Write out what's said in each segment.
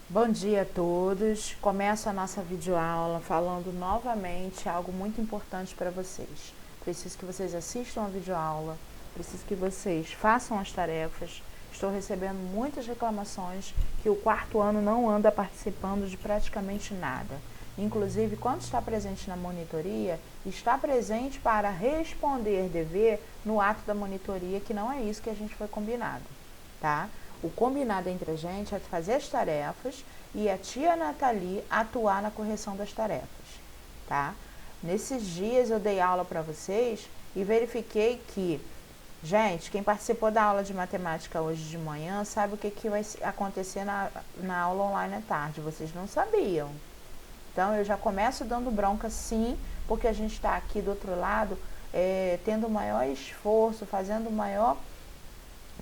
Bom dia a todos. Começo a nossa videoaula falando novamente algo muito importante para vocês. Preciso que vocês assistam a videoaula, preciso que vocês façam as tarefas. Estou recebendo muitas reclamações que o quarto ano não anda participando de praticamente nada. Inclusive, quando está presente na monitoria, está presente para responder dever no ato da monitoria, que não é isso que a gente foi combinado, tá? O combinado entre a gente é fazer as tarefas e a tia Nathalie atuar na correção das tarefas, tá? Nesses dias eu dei aula para vocês e verifiquei que, gente, quem participou da aula de matemática hoje de manhã sabe o que vai acontecer na aula online à tarde. Vocês não sabiam. Então eu já começo dando bronca sim, porque a gente está aqui do outro lado tendo o maior esforço,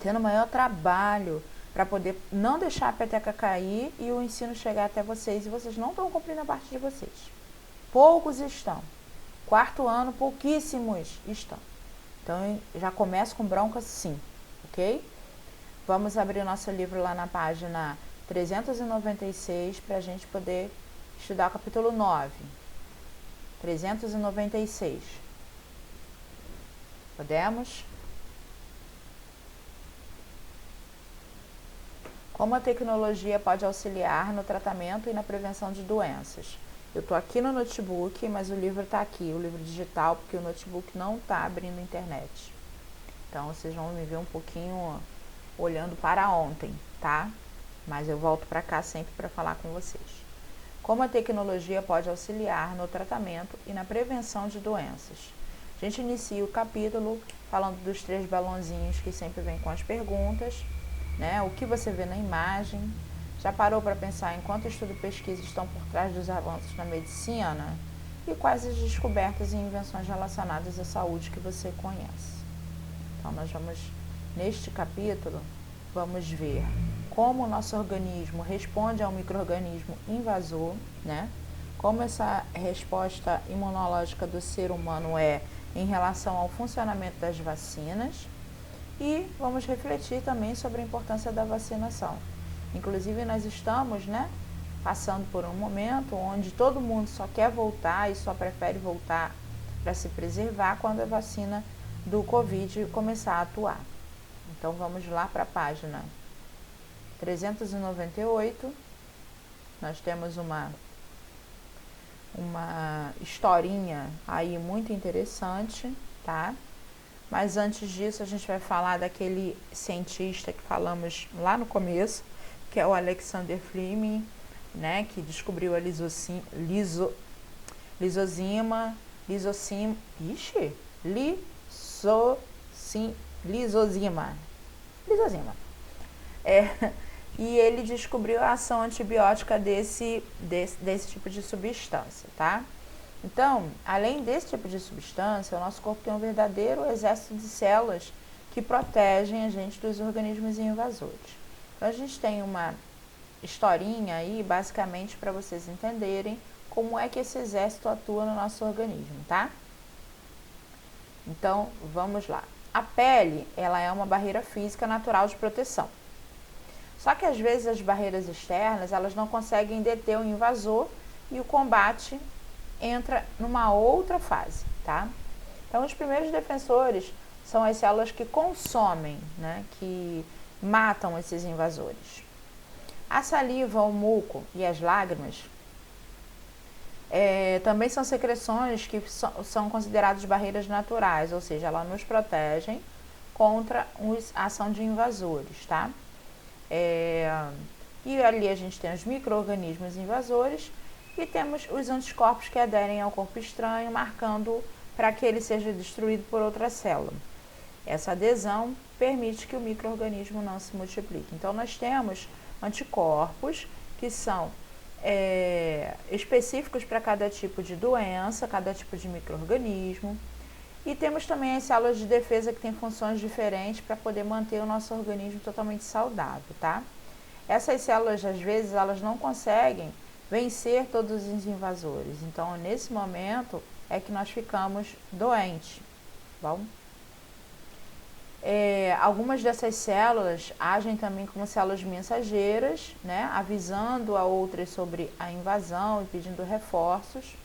tendo maior trabalho para poder não deixar a peteca cair e o ensino chegar até vocês, e vocês não estão cumprindo a parte de vocês. Poucos estão. Quarto ano, pouquíssimos estão. Então, já começo com bronca sim, ok? Vamos abrir o nosso livro lá na página 396 para a gente poder estudar o capítulo 9. 396. Podemos? Como a tecnologia pode auxiliar no tratamento e na prevenção de doenças. Eu estou aqui no notebook, mas o livro está aqui, o livro digital, porque o notebook não está abrindo a internet. Então, vocês vão me ver um pouquinho olhando para ontem, tá? Mas eu volto para cá sempre para falar com vocês. Como a tecnologia pode auxiliar no tratamento e na prevenção de doenças. A gente inicia o capítulo falando dos 3 balãozinhos que sempre vem com as perguntas, né? O que você vê na imagem? Já parou para pensar em quanto estudo e pesquisa estão por trás dos avanços na medicina? E quais as descobertas e invenções relacionadas à saúde que você conhece? Então, nós vamos, neste capítulo, vamos ver como o nosso organismo responde ao micro-organismo invasor, né? Como essa resposta imunológica do ser humano é em relação ao funcionamento das vacinas. E vamos refletir também sobre a importância da vacinação. Inclusive, nós estamos, passando por um momento onde todo mundo só quer voltar e só prefere voltar para se preservar quando a vacina do Covid começar a atuar. Então, vamos lá para a página 398. Nós temos uma historinha aí muito interessante, tá? Mas antes disso, a gente vai falar daquele cientista que falamos lá no começo, que é o Alexander Fleming, né, que descobriu a lisozima, e ele descobriu a ação antibiótica desse tipo de substância, tá? Então, além desse tipo de substância, o nosso corpo tem um verdadeiro exército de células que protegem a gente dos organismos invasores. Então, a gente tem uma historinha aí, basicamente, para vocês entenderem como é que esse exército atua no nosso organismo, tá? Então, vamos lá. A pele, ela é uma barreira física natural de proteção. Só que, às vezes, as barreiras externas, elas não conseguem deter o invasor e o combate entra numa outra fase, tá? Então, os primeiros defensores são as células que consomem, que matam esses invasores. A saliva, o muco e as lágrimas também são secreções que são consideradas barreiras naturais, ou seja, elas nos protegem contra a ação de invasores, tá? E ali a gente tem os micro-organismos invasores e temos os anticorpos que aderem ao corpo estranho, marcando para que ele seja destruído por outra célula. Essa adesão permite que o micro-organismo não se multiplique. Então, nós temos anticorpos que são específicos para cada tipo de doença, cada tipo de micro-organismo. E temos também as células de defesa que têm funções diferentes para poder manter o nosso organismo totalmente saudável, tá? Essas células, às vezes, elas não conseguem vencer todos os invasores. Então, nesse momento, é que nós ficamos doentes. Bom? Algumas dessas células agem também como células mensageiras, né, avisando a outras sobre a invasão e pedindo reforços.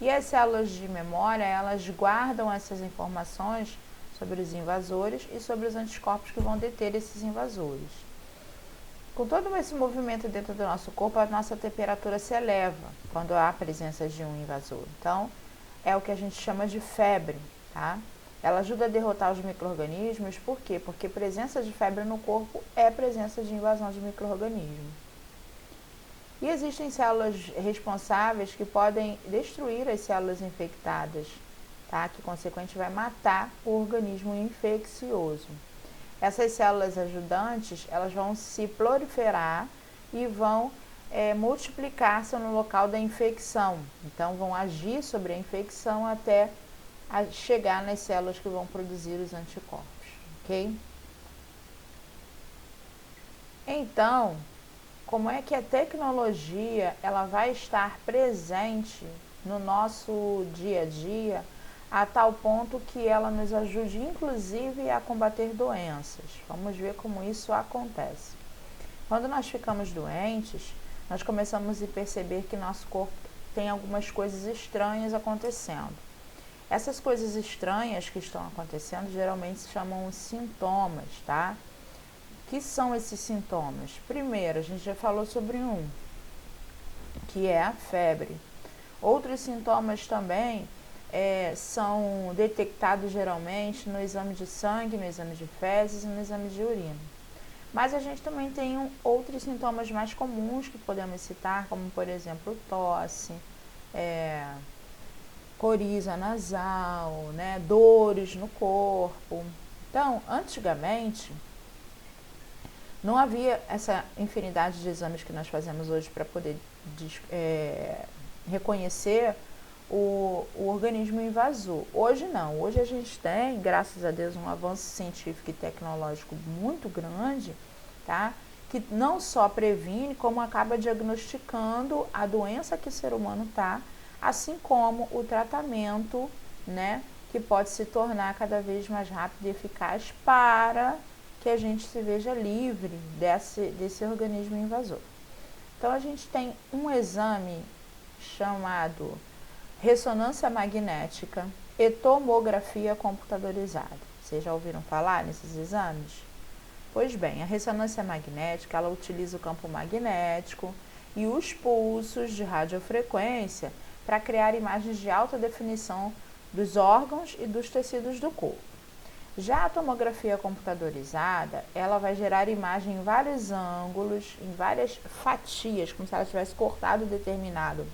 E as células de memória, elas guardam essas informações sobre os invasores e sobre os anticorpos que vão deter esses invasores. Com todo esse movimento dentro do nosso corpo, a nossa temperatura se eleva quando há a presença de um invasor. Então, é o que a gente chama de febre, tá? Ela ajuda a derrotar os micro-organismos, por quê? Porque presença de febre no corpo é presença de invasão de micro-organismo. E existem células responsáveis que podem destruir as células infectadas, tá? Que consequentemente vai matar o organismo infeccioso. Essas células ajudantes, elas vão se proliferar e vão multiplicar-se no local da infecção. Então, vão agir sobre a infecção até chegar nas células que vão produzir os anticorpos, ok? Então, como é que a tecnologia ela vai estar presente no nosso dia a dia a tal ponto que ela nos ajude inclusive a combater doenças? Vamos ver como isso acontece. Quando nós ficamos doentes, nós começamos a perceber que nosso corpo tem algumas coisas estranhas acontecendo. Essas coisas estranhas que estão acontecendo geralmente se chamam sintomas, tá? O que são esses sintomas? Primeiro, a gente já falou sobre um, que é a febre. Outros sintomas também são detectados geralmente no exame de sangue, no exame de fezes e no exame de urina. Mas a gente também tem outros sintomas mais comuns que podemos citar, como por exemplo tosse, coriza nasal, né, dores no corpo. Então, antigamente, não havia essa infinidade de exames que nós fazemos hoje para poder reconhecer o organismo invasor. Hoje não, hoje a gente tem, graças a Deus, um avanço científico e tecnológico muito grande, tá? Que não só previne, como acaba diagnosticando a doença que o ser humano está, assim como o tratamento, né, que pode se tornar cada vez mais rápido e eficaz para que a gente se veja livre desse organismo invasor. Então, a gente tem um exame chamado ressonância magnética e tomografia computadorizada. Vocês já ouviram falar nesses exames? Pois bem, a ressonância magnética, ela utiliza o campo magnético e os pulsos de radiofrequência para criar imagens de alta definição dos órgãos e dos tecidos do corpo. Já a tomografia computadorizada, ela vai gerar imagem em vários ângulos, em várias fatias, como se ela tivesse cortado determinado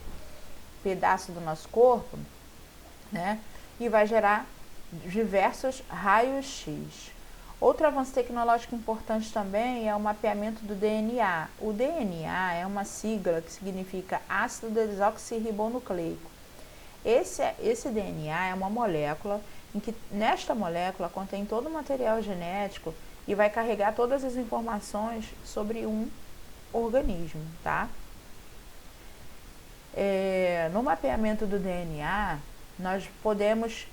pedaço do nosso corpo, né? E vai gerar diversos raios-x. Outro avanço tecnológico importante também é o mapeamento do DNA. O DNA é uma sigla que significa ácido desoxirribonucleico. Esse DNA é uma molécula em que nesta molécula contém todo o material genético e vai carregar todas as informações sobre um organismo, tá? No mapeamento do DNA, nós podemos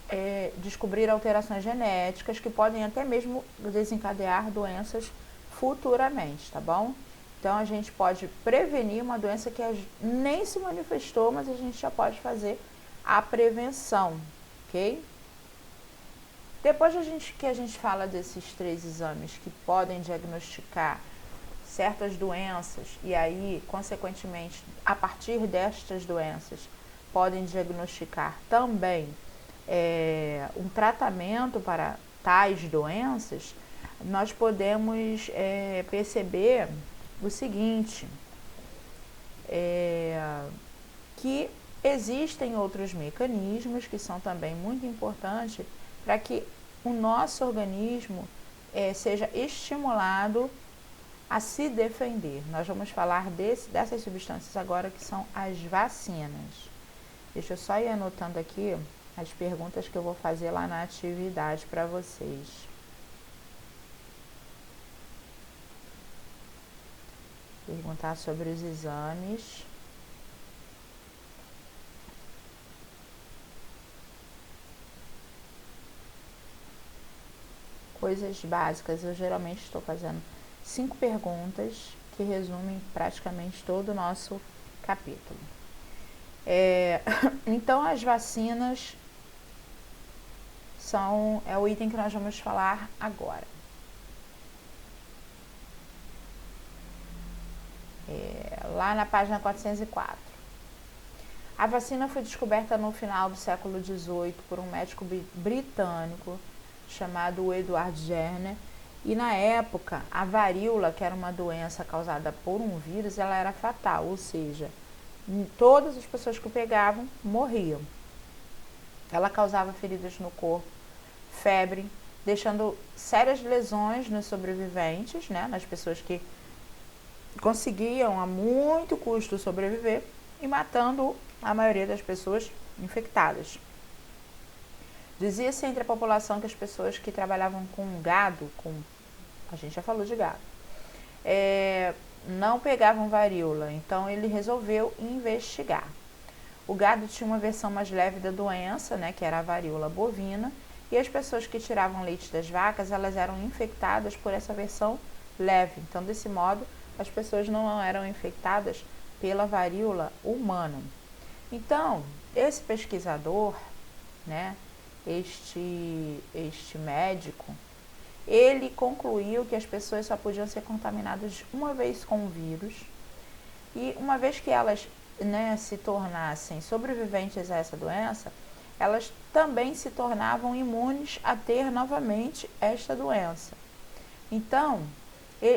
descobrir alterações genéticas que podem até mesmo desencadear doenças futuramente, tá bom? Então, a gente pode prevenir uma doença que nem se manifestou, mas a gente já pode fazer a prevenção, ok? Depois que a gente fala desses 3 exames que podem diagnosticar certas doenças e aí, consequentemente, a partir destas doenças, podem diagnosticar também um tratamento para tais doenças, nós podemos perceber o seguinte, que existem outros mecanismos que são também muito importantes para que o nosso organismo seja estimulado a se defender. Nós vamos falar dessas substâncias agora, que são as vacinas. Deixa eu só ir anotando aqui as perguntas que eu vou fazer lá na atividade para vocês. Perguntar sobre os exames. coisas básicas. Eu geralmente estou fazendo 5 perguntas que resumem praticamente todo o nosso capítulo. Então, as vacinas é o item que nós vamos falar agora. Lá na página 404. A vacina foi descoberta no final do século XVIII por um médico britânico chamado Edward Jenner. E na época, a varíola, que era uma doença causada por um vírus, ela era fatal, ou seja, todas as pessoas que o pegavam morriam. Ela causava feridas no corpo, febre, deixando sérias lesões nos sobreviventes, né, nas pessoas que conseguiam a muito custo sobreviver, e matando a maioria das pessoas infectadas. Dizia-se entre a população que as pessoas que trabalhavam com gado, a gente já falou de gado, não pegavam varíola, então ele resolveu investigar. O gado tinha uma versão mais leve da doença, né, que era a varíola bovina, e as pessoas que tiravam leite das vacas, elas eram infectadas por essa versão leve. Então, desse modo, as pessoas não eram infectadas pela varíola humana. Então, esse pesquisador, né, este médico, ele concluiu que as pessoas só podiam ser contaminadas uma vez com o vírus, e uma vez que elas, né, se tornassem sobreviventes a essa doença, elas também se tornavam imunes a ter novamente esta doença. Então,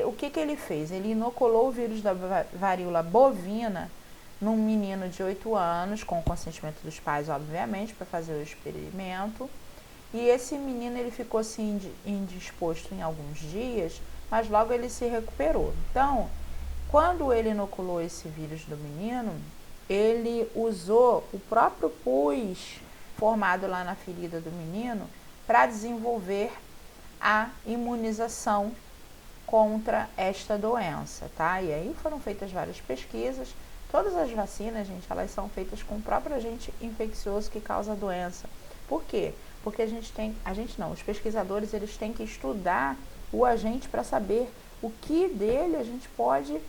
o que ele fez? Ele inoculou o vírus da varíola bovina num menino de 8 anos, com o consentimento dos pais, obviamente, para fazer o experimento. E esse menino ele ficou assim indisposto em alguns dias, mas logo ele se recuperou. Então, quando ele inoculou esse vírus do menino, ele usou o próprio pus formado lá na ferida do menino para desenvolver a imunização contra esta doença, tá? E aí foram feitas várias pesquisas. Todas as vacinas, gente, elas são feitas com o próprio agente infeccioso que causa a doença. Por quê? Porque os pesquisadores, eles têm que estudar o agente para saber o que dele a gente pode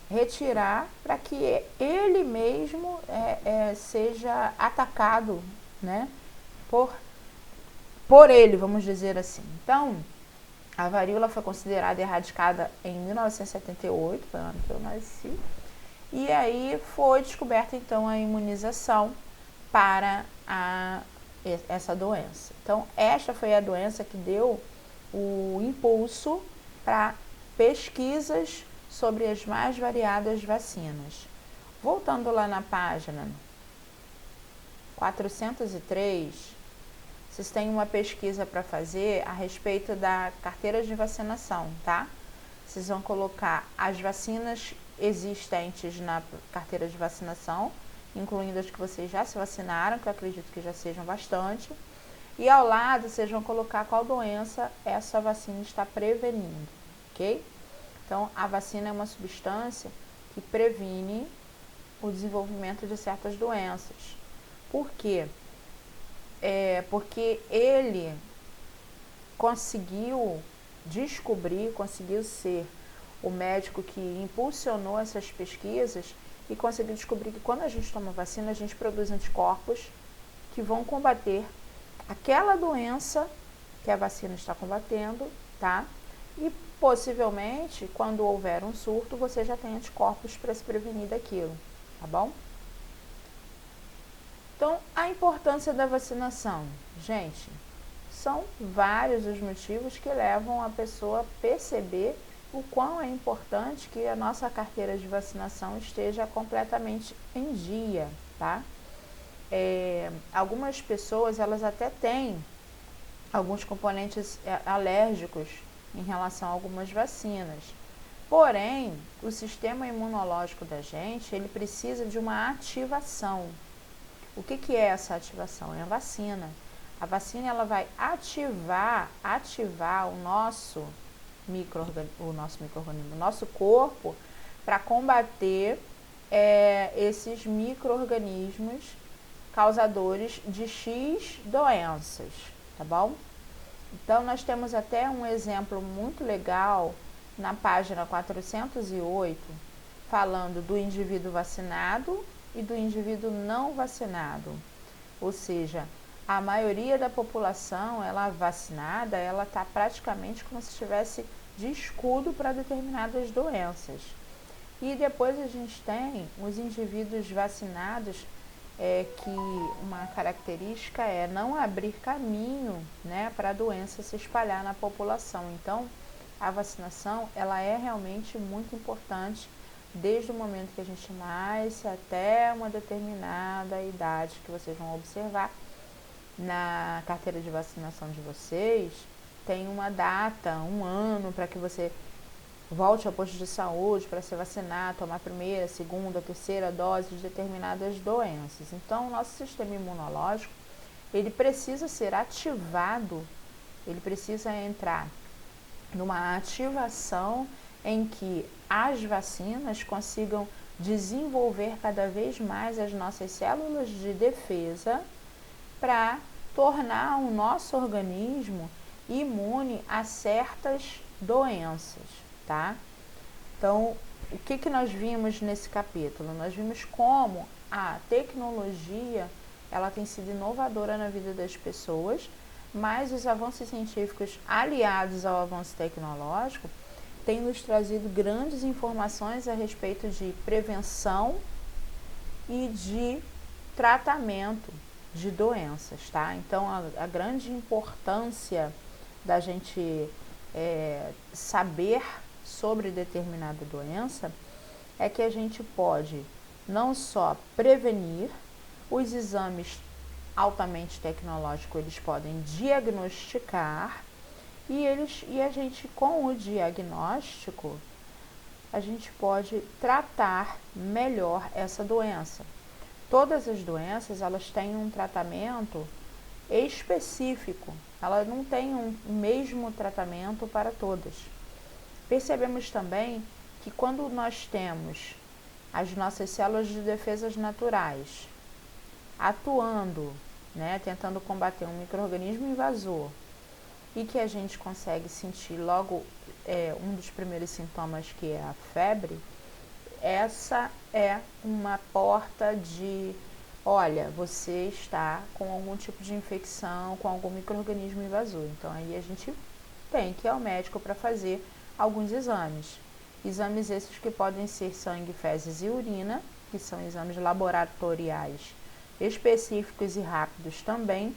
retirar para que ele mesmo seja atacado, né, por ele, vamos dizer assim. Então, a varíola foi considerada erradicada em 1978, foi o ano que eu nasci, e aí foi descoberta então a imunização para essa doença. Então, esta foi a doença que deu o impulso para pesquisas sobre as mais variadas vacinas. Voltando lá na página 403, vocês têm uma pesquisa para fazer a respeito da carteira de vacinação, tá? Vocês vão colocar as vacinas existentes na carteira de vacinação, incluindo as que vocês já se vacinaram, que eu acredito que já sejam bastante. E ao lado, vocês vão colocar qual doença essa vacina está prevenindo, ok? Então, a vacina é uma substância que previne o desenvolvimento de certas doenças. Por quê? Porque ele conseguiu descobrir, conseguiu ser o médico que impulsionou essas pesquisas e conseguiu descobrir que quando a gente toma vacina, a gente produz anticorpos que vão combater aquela doença que a vacina está combatendo, tá? E possivelmente, quando houver um surto, você já tem anticorpos para se prevenir daquilo, tá bom? Então, a importância da vacinação. Gente, são vários os motivos que levam a pessoa a perceber o quão é importante que a nossa carteira de vacinação esteja completamente em dia, tá? Algumas pessoas, elas até têm alguns componentes alérgicos em relação a algumas vacinas. Porém, o sistema imunológico da gente, ele precisa de uma ativação. O que é essa ativação? É a vacina. A vacina, ela vai ativar o nosso micro-organismo, o nosso corpo, para combater esses micro-organismos causadores de X doenças, tá bom? Então, nós temos até um exemplo muito legal na página 408, falando do indivíduo vacinado e do indivíduo não vacinado. Ou seja, a maioria da população, ela vacinada, ela está praticamente como se estivesse de escudo para determinadas doenças. E depois a gente tem os indivíduos vacinados, que uma característica é não abrir caminho, né, para a doença se espalhar na população. Então, a vacinação, ela é realmente muito importante desde o momento que a gente nasce até uma determinada idade, que vocês vão observar na carteira de vacinação de vocês, tem uma data, um ano para que você volte ao posto de saúde para se vacinar, tomar a primeira, segunda, terceira dose de determinadas doenças. Então, o nosso sistema imunológico, ele precisa ser ativado, ele precisa entrar numa ativação em que as vacinas consigam desenvolver cada vez mais as nossas células de defesa para tornar o nosso organismo imune a certas doenças, tá? Então, o que nós vimos nesse capítulo? Nós vimos como a tecnologia, ela tem sido inovadora na vida das pessoas, mas os avanços científicos aliados ao avanço tecnológico têm nos trazido grandes informações a respeito de prevenção e de tratamento de doenças, tá? Então, a grande importância da gente saber sobre determinada doença é que a gente pode não só prevenir, os exames altamente tecnológicos, eles podem diagnosticar e a gente, com o diagnóstico, a gente pode tratar melhor essa doença. Todas as doenças, elas têm um tratamento específico, ela não tem um mesmo tratamento para todas. Percebemos também que quando nós temos as nossas células de defesas naturais atuando, né, tentando combater um micro-organismo invasor, e que a gente consegue sentir logo um dos primeiros sintomas, que é a febre, essa é uma porta de, olha, você está com algum tipo de infecção, com algum micro-organismo invasor. Então, aí a gente tem que ir ao médico para fazer alguns exames. Exames esses que podem ser sangue, fezes e urina, que são exames laboratoriais específicos e rápidos também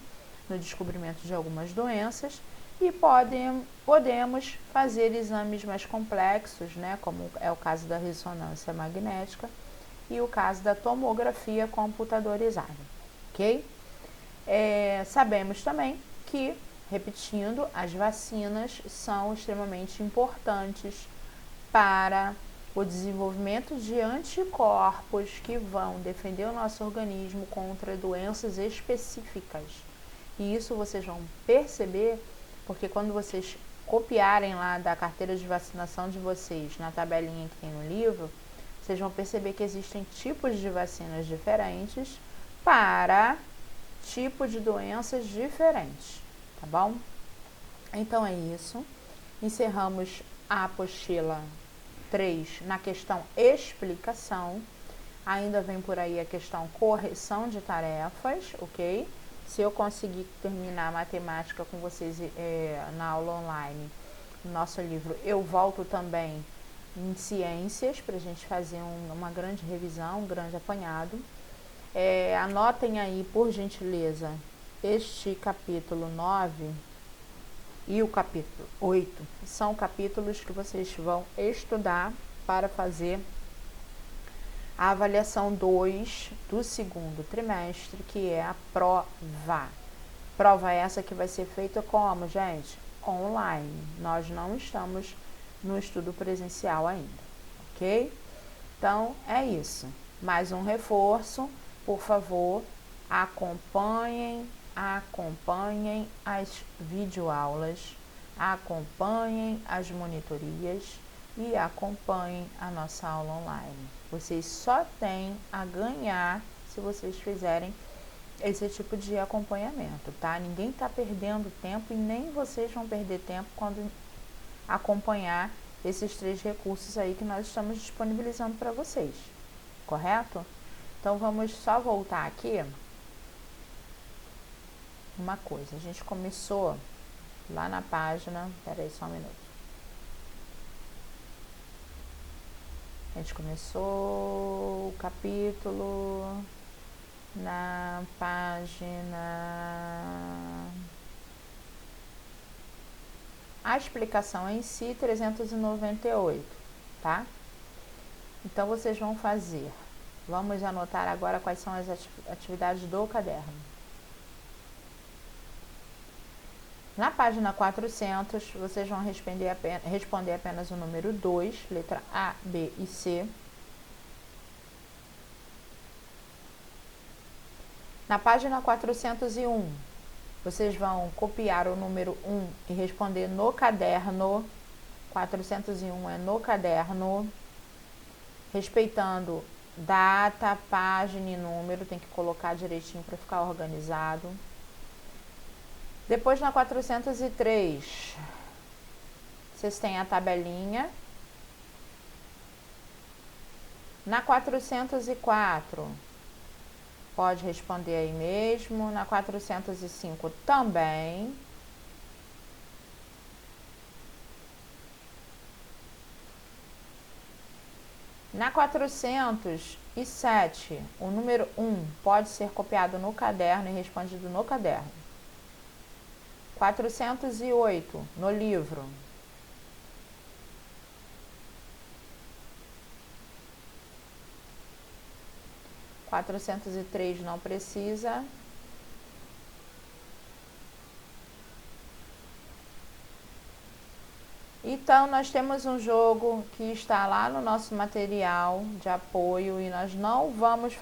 no descobrimento de algumas doenças. E podemos fazer exames mais complexos, né, como é o caso da ressonância magnética e o caso da tomografia computadorizada, ok? Sabemos também que, repetindo, as vacinas são extremamente importantes para o desenvolvimento de anticorpos que vão defender o nosso organismo contra doenças específicas. E isso vocês vão perceber porque quando vocês copiarem lá da carteira de vacinação de vocês, na tabelinha que tem no livro, vocês vão perceber que existem tipos de vacinas diferentes para tipo de doenças diferentes, tá bom? Então é isso. Encerramos a apostila 3 na questão explicação. Ainda vem por aí a questão correção de tarefas, ok? Se eu conseguir terminar a matemática com vocês na aula online, no nosso livro, eu volto também em ciências, para a gente fazer uma grande revisão, um grande apanhado. Anotem aí, por gentileza, este capítulo 9 e o capítulo 8. São capítulos que vocês vão estudar para fazer a avaliação 2 do segundo trimestre, que é a prova. Prova essa que vai ser feita como, gente? Online. Nós não estamos no estudo presencial ainda, ok? Então, é isso. Mais um reforço, por favor, acompanhem as videoaulas, acompanhem as monitorias e acompanhem a nossa aula online. Vocês só têm a ganhar se vocês fizerem esse tipo de acompanhamento, tá? Ninguém está perdendo tempo e nem vocês vão perder tempo quando acompanhar esses 3 recursos aí que nós estamos disponibilizando para vocês, correto? Então, vamos só voltar aqui uma coisa. A gente começou lá na página, peraí só um minuto. A gente começou o capítulo na página... A explicação em si, 398, tá? Então, vocês vão fazer. Vamos anotar agora quais são as atividades do caderno. Na página 400, vocês vão responder apenas o número 2, letra A, B e C. Na página 401, vocês vão copiar o número 1 e responder no caderno. 401 é no caderno, respeitando data, página e número, tem que colocar direitinho para ficar organizado. Depois, na 403, vocês têm a tabelinha. Na 404, pode responder aí mesmo. Na 405 também. Na 407, o número 1 pode ser copiado no caderno e respondido no caderno. 408, no livro. 403 não precisa. Então, nós temos um jogo que está lá no nosso material de apoio e nós não vamos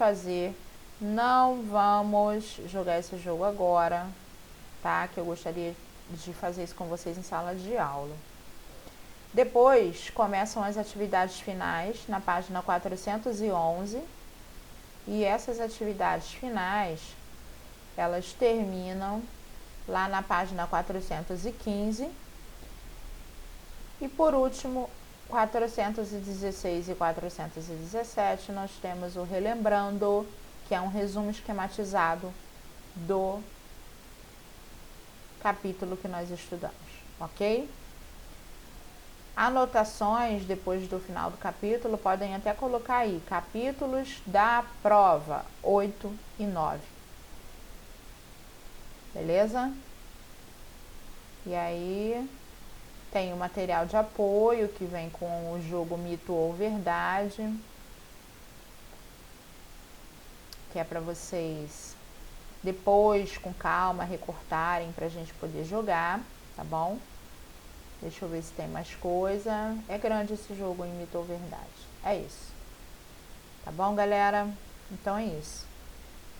jogar esse jogo agora, tá? Que eu gostaria de fazer isso com vocês em sala de aula. Depois, começam as atividades finais na página 411 e essas atividades finais, elas terminam lá na página 415. E por último, 416 e 417, nós temos o Relembrando, que é um resumo esquematizado do capítulo que nós estudamos, ok? Anotações depois do final do capítulo, podem até colocar aí, capítulos da prova 8 e 9. Beleza? E aí... tem o material de apoio, que vem com o jogo Mito ou Verdade, que é para vocês depois, com calma, recortarem para a gente poder jogar, tá bom? Deixa eu ver se tem mais coisa. É grande esse jogo em Mito ou Verdade. É isso. Tá bom, galera? Então é isso.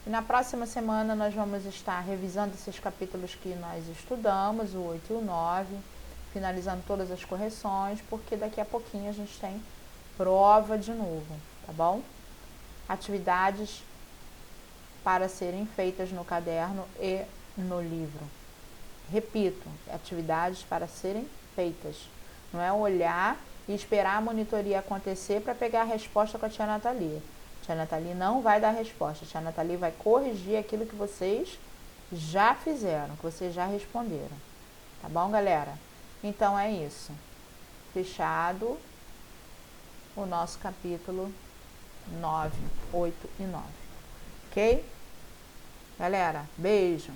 E na próxima semana nós vamos estar revisando esses capítulos que nós estudamos, o 8 e o 9, finalizando todas as correções, porque daqui a pouquinho a gente tem prova de novo, tá bom? Atividades para serem feitas no caderno e no livro. Repito, atividades para serem feitas. Não é olhar e esperar a monitoria acontecer para pegar a resposta com a tia Nathalie. A tia Nathalie não vai dar a resposta. A tia Nathalie vai corrigir aquilo que vocês já fizeram, que vocês já responderam. Tá bom, galera? Então é isso. Fechado o nosso capítulo 9, 8 e 9. Ok? Galera, beijo!